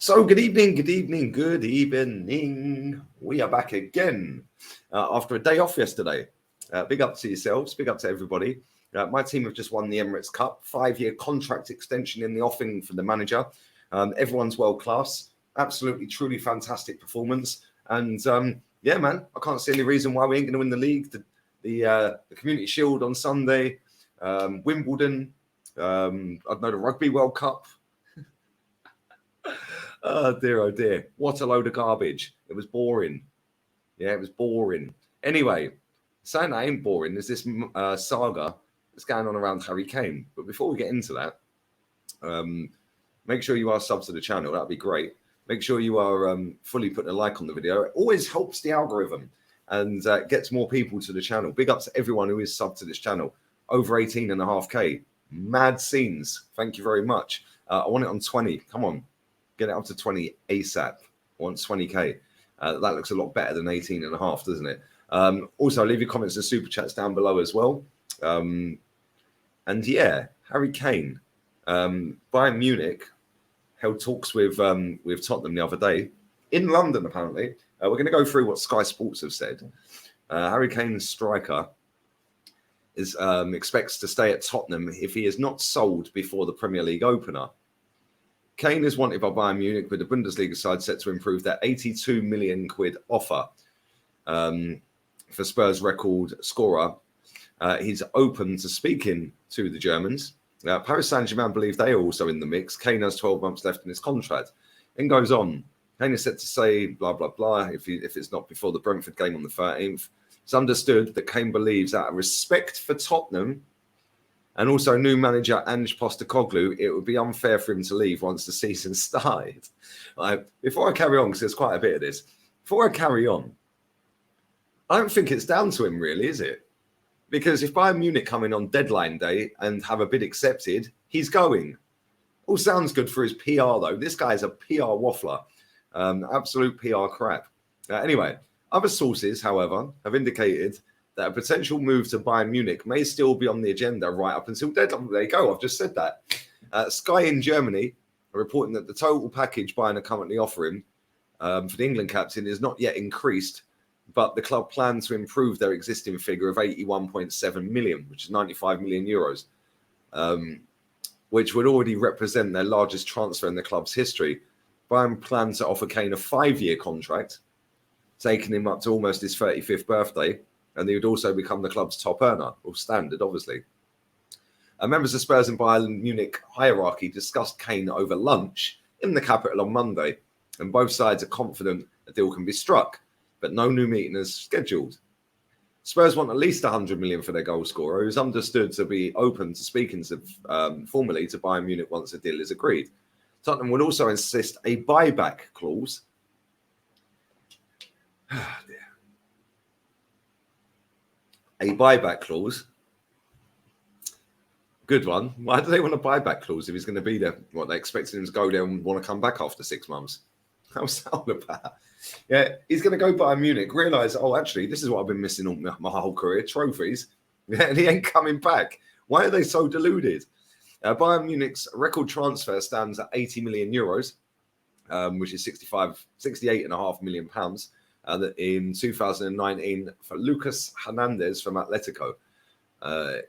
So, good evening. We are back again after a day off yesterday. Big up to yourselves, big up to everybody. My team have just won the Emirates Cup, 5-year contract extension in the offing for the manager. Everyone's world class, absolutely, truly fantastic performance. And yeah, man, I can't see any reason why we ain't going to win the league. The Community Shield on Sunday, Wimbledon, I don't know, the Rugby World Cup. Oh dear. What a load of garbage. It was boring. Yeah, it was boring. Anyway, saying that ain't boring, there's this saga that's going on around Harry Kane. But before we get into that, make sure you are sub to the channel. That'd be great. Make sure you are fully putting a like on the video. It always helps the algorithm and gets more people to the channel. Big up to everyone who is sub to this channel. Over 18.5K. Mad scenes. Thank you very much. I want it on 20. Come on. Get it up to 20 ASAP. I want 20K. That looks a lot better than 18.5, doesn't it? Also, leave your comments and super chats down below as well. And yeah, Harry Kane. Bayern Munich held talks with Tottenham the other day in London, apparently. We're going to go through what Sky Sports have said. Harry Kane's striker expects to stay at Tottenham if he is not sold before the Premier League opener. Kane is wanted by Bayern Munich, with the Bundesliga side set to improve their 82 million quid offer for Spurs record scorer. He's open to speaking to the Germans. Paris Saint-Germain believe they are also in the mix. Kane has 12 months left in his contract. Then goes on. Kane is set to say blah, blah, blah, if it's not before the Brentford game on the 13th. It's understood that Kane believes out of respect for Tottenham and also new manager Ange Postecoglou, it would be unfair for him to leave once the season started. Before I carry on, because there's quite a bit of this, before I carry on, I don't think it's down to him really, is it? Because if Bayern Munich come in on deadline day and have a bid accepted, he's going. All sounds good for his PR though. This guy's a PR waffler. Absolute PR crap. Anyway, other sources, however, have indicated that a potential move to Bayern Munich may still be on the agenda right up until deadline. There you go, I've just said that. Sky in Germany are reporting that the total package Bayern are currently offering for the England captain is not yet increased, but the club plans to improve their existing figure of 81.7 million, which is 95 million euros, which would already represent their largest transfer in the club's history. Bayern plans to offer Kane a 5-year contract, taking him up to almost his 35th birthday, and he would also become the club's top earner, or standard, obviously. Members of Spurs and Bayern Munich hierarchy discussed Kane over lunch in the capital on Monday, and both sides are confident a deal can be struck, but no new meeting is scheduled. Spurs want at least 100 million for their goal scorer, who's understood to be open to speaking to formally to Bayern Munich once a deal is agreed. Tottenham would also insist a buyback clause. A buyback clause. Good one. Why do they want a buyback clause if he's going to be there? What, they expecting him to go there and want to come back after 6 months? What's that all about? Yeah, he's going to go Bayern Munich, realise, oh, actually, this is what I've been missing all my whole career, trophies. Yeah, and he ain't coming back. Why are they so deluded? Bayern Munich's record transfer stands at 80 million euros, which is 68.5 million pounds. In 2019 for Lucas Hernandez from Atletico.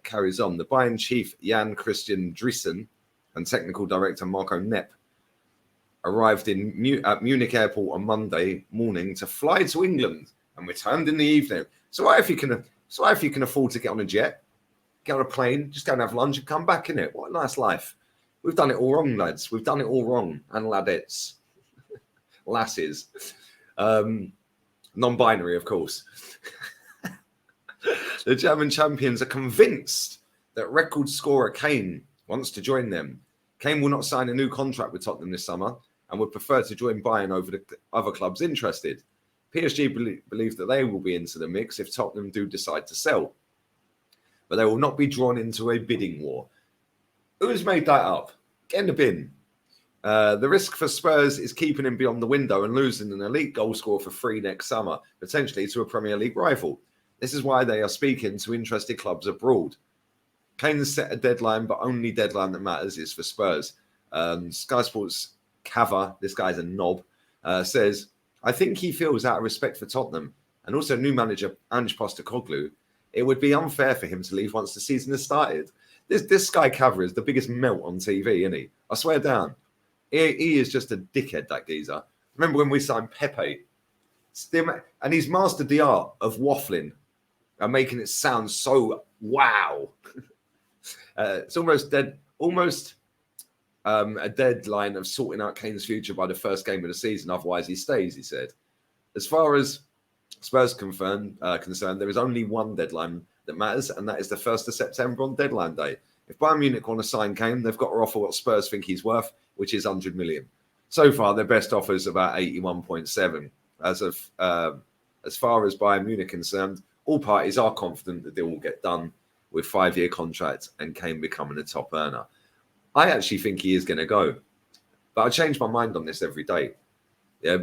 Carries on. The Bayern chief Jan Christian Driessen and technical director Marco Nepp arrived at Munich airport on Monday morning to fly to England and returned in the evening. So what if you can afford to get on a jet, get on a plane, just go and have lunch and come back, innit? What a nice life. We've done it all wrong, lads. We've done it all wrong. And ladettes. Lasses. Non-binary, of course. The German champions are convinced that record scorer Kane wants to join them. Kane will not sign a new contract with Tottenham this summer and would prefer to join Bayern over the other clubs interested. PSG believe that they will be into the mix if Tottenham do decide to sell. But they will not be drawn into a bidding war. Who's made that up? Get in the bin. The risk for Spurs is keeping him beyond the window and losing an elite goal scorer for free next summer, potentially to a Premier League rival. This is why they are speaking to interested clubs abroad. Kane has set a deadline, but only deadline that matters is for Spurs. Sky Sports Cava, this guy's a knob, says, I think he feels out of respect for Tottenham and also new manager Ange Postecoglou, it would be unfair for him to leave once the season has started. This guy Cava is the biggest melt on TV, isn't he? I swear down. He is just a dickhead, that geezer. Remember when we signed Pepe? And he's mastered the art of waffling and making it sound so wow. It's almost dead, a deadline of sorting out Kane's future by the first game of the season. Otherwise, he stays, he said. As far as Spurs concerned, there is only one deadline that matters, and that is the 1st of September on deadline day. If Bayern Munich want to sign Kane, they've got to offer what Spurs think he's worth, which is 100 million. So far, their best offer is about 81.7. As far as Bayern Munich concerned, all parties are confident the deal will get done with 5-year contract and Kane becoming a top earner. I actually think he is going to go, but I change my mind on this every day. Yeah,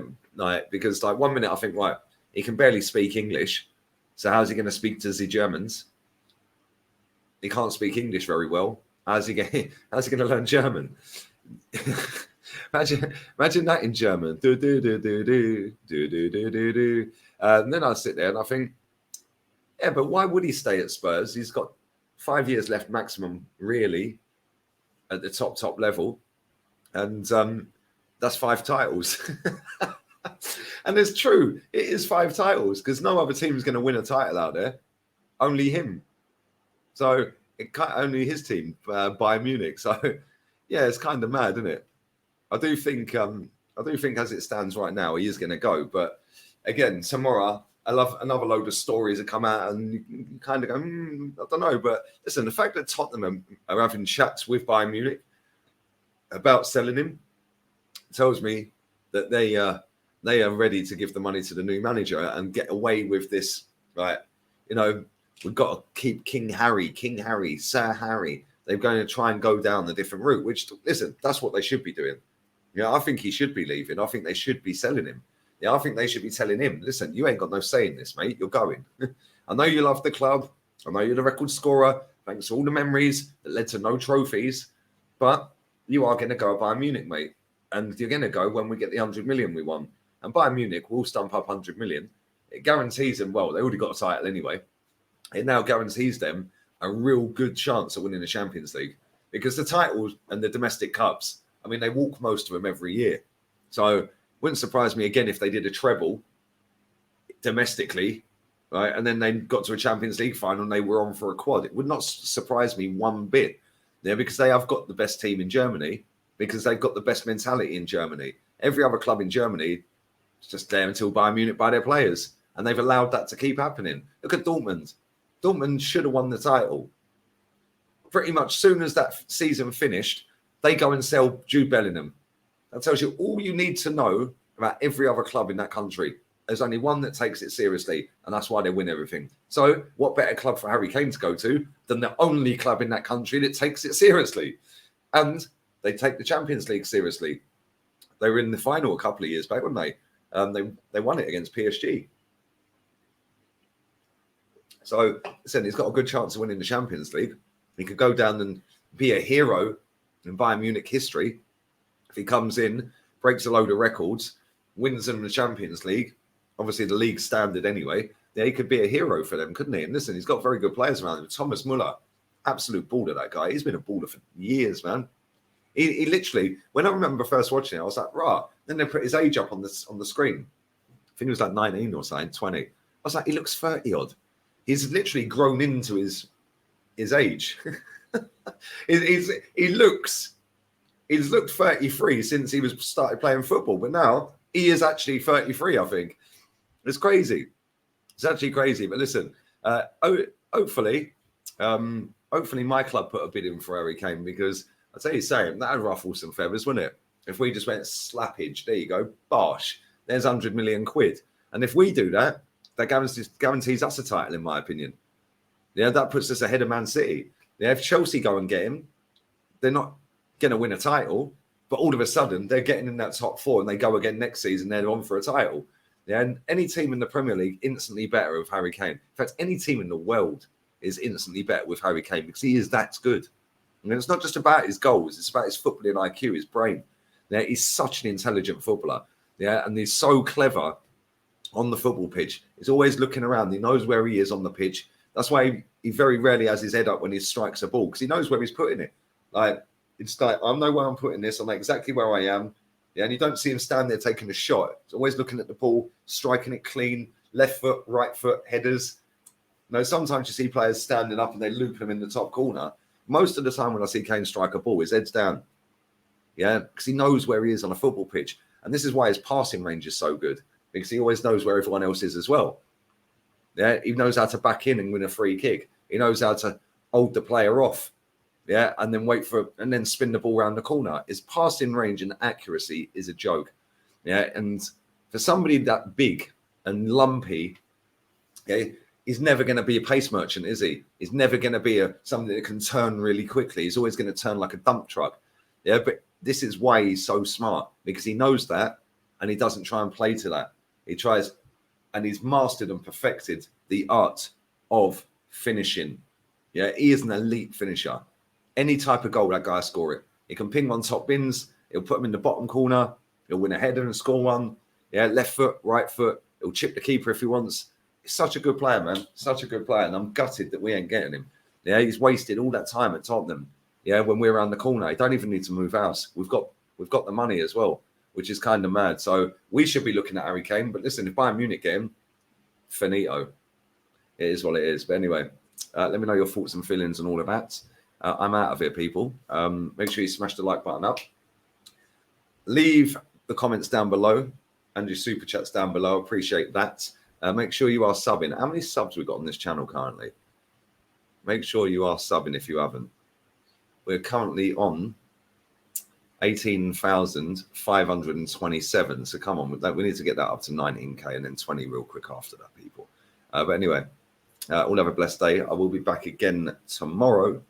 because 1 minute I think, right, he can barely speak English, so how's he going to speak to the Germans? He can't speak English very well. How's he going to learn German? Imagine that in German. Do do do do do do do do do do. And then I sit there and I think, yeah, but why would he stay at Spurs? He's got 5 years left maximum, really, at the top level, and that's 5 titles. And it's true, it is 5 titles because no other team is going to win a title out there, only him. So only his team, Bayern Munich. So yeah, it's kind of mad, isn't it? I do think as it stands right now, he is going to go. But again, tomorrow, I love another load of stories that come out, and you kind of go, I don't know. But listen, the fact that Tottenham are having chats with Bayern Munich about selling him tells me that they are ready to give the money to the new manager and get away with this. Right? You know, we've got to keep King Harry, Sir Harry. They're going to try and go down the different route. Which, listen, that's what they should be doing. Yeah, I think he should be leaving. I think they should be selling him. Yeah, I think they should be telling him, listen, you ain't got no say in this, mate. You're going. I know you love the club. I know you're the record scorer. Thanks for all the memories that led to no trophies. But you are going to go Bayern Munich, mate. And you're going to go when we get the 100 million we want. And Bayern Munich will stump up 100 million. It guarantees them, well, they already got a title anyway. It now guarantees them a real good chance of winning the Champions League. Because the titles and the domestic cups, I mean, they walk most of them every year. So wouldn't surprise me again if they did a treble domestically, right? And then they got to a Champions League final and they were on for a quad. It would not surprise me one bit. Yeah, because they have got the best team in Germany, because they've got the best mentality in Germany. Every other club in Germany is just there until Bayern Munich buy their players. And they've allowed that to keep happening. Look at Dortmund. Dortmund should have won the title. Pretty much soon as that season finished, they go and sell Jude Bellingham. That tells you all you need to know about every other club in that country. There's only one that takes it seriously, and that's why they win everything. So what better club for Harry Kane to go to than the only club in that country that takes it seriously? And they take the Champions League seriously. They were in the final a couple of years back, weren't they? They won it against PSG. So, listen, he's got a good chance of winning the Champions League. He could go down and be a hero in Bayern Munich history. If he comes in, breaks a load of records, wins them the Champions League, obviously the league standard anyway, yeah, he could be a hero for them, couldn't he? And listen, he's got very good players around him. Thomas Muller, absolute baller, that guy. He's been a baller for years, man. He literally, when I remember first watching it, I was like, rah. Then they put his age up on the screen. I think he was like 19 or something, 20. I was like, he looks 30 odd. He's literally grown into his age. He's looked 33 since he was started playing football, but now he is actually 33, I think. It's crazy. It's actually crazy. But listen, hopefully my club put a bid in for Harry Kane, because I'll tell you saying that would ruffle some feathers, wouldn't it? If we just went slappage, there you go, bosh, there's 100 million quid. And if we do that, that guarantees us a title, in my opinion. Yeah, that puts us ahead of Man City. Yeah, if Chelsea go and get him, they're not going to win a title, but all of a sudden they're getting in that top 4 and they go again next season, they're on for a title. Yeah, and any team in the Premier League instantly better with Harry Kane. In fact, any team in the world is instantly better with Harry Kane because he is that good. And it's not just about his goals, it's about his footballing IQ, his brain. Yeah, he's such an intelligent footballer. Yeah, and he's so clever on the football pitch. He's always looking around. He knows where he is on the pitch. That's why he very rarely has his head up when he strikes a ball, because he knows where he's putting it. Like, it's like, I know where I'm putting this. I know exactly where I am. Yeah, and you don't see him stand there taking a shot. He's always looking at the ball, striking it clean, left foot, right foot, headers. No, sometimes you see players standing up and they loop him in the top corner. Most of the time when I see Kane strike a ball, his head's down. Yeah, because he knows where he is on a football pitch. And this is why his passing range is so good, because he always knows where everyone else is as well. Yeah, he knows how to back in and win a free kick. He knows how to hold the player off. Yeah, and then and then spin the ball around the corner. His passing range and accuracy is a joke. Yeah, and for somebody that big and lumpy, yeah, he's never going to be a pace merchant, is he? He's never going to be somebody that can turn really quickly. He's always going to turn like a dump truck. Yeah, but this is why he's so smart, because he knows that and he doesn't try and play to that. He tries, and he's mastered and perfected the art of finishing. Yeah, he is an elite finisher. Any type of goal, that guy score it. He can ping on top bins. He'll put them in the bottom corner. He'll win a header and score one. Yeah, left foot, right foot. He'll chip the keeper if he wants. He's such a good player, man. Such a good player. And I'm gutted that we ain't getting him. Yeah, he's wasted all that time at Tottenham. Yeah, when we're around the corner, he don't even need to move house. We've got the money as well, which is kind of mad. So we should be looking at Harry Kane. But listen, if Bayern Munich get him, finito. It is what it is. But anyway, let me know your thoughts and feelings and all of that. I'm out of here, people. Make sure you smash the like button up. Leave the comments down below and your super chats down below. Appreciate that. Make sure you are subbing. How many subs we got on this channel currently? Make sure you are subbing if you haven't. We're currently on 18,527. So come on, we need to get that up to 19k and then 20 real quick after that, people. But anyway, all have a blessed day. I will be back again tomorrow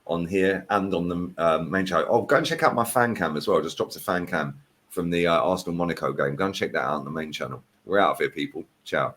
on here and on the main channel. Oh, go and check out my fan cam as well. I just dropped a fan cam from the Arsenal Monaco game. Go and check that out on the main channel. We're out of here, people. Ciao.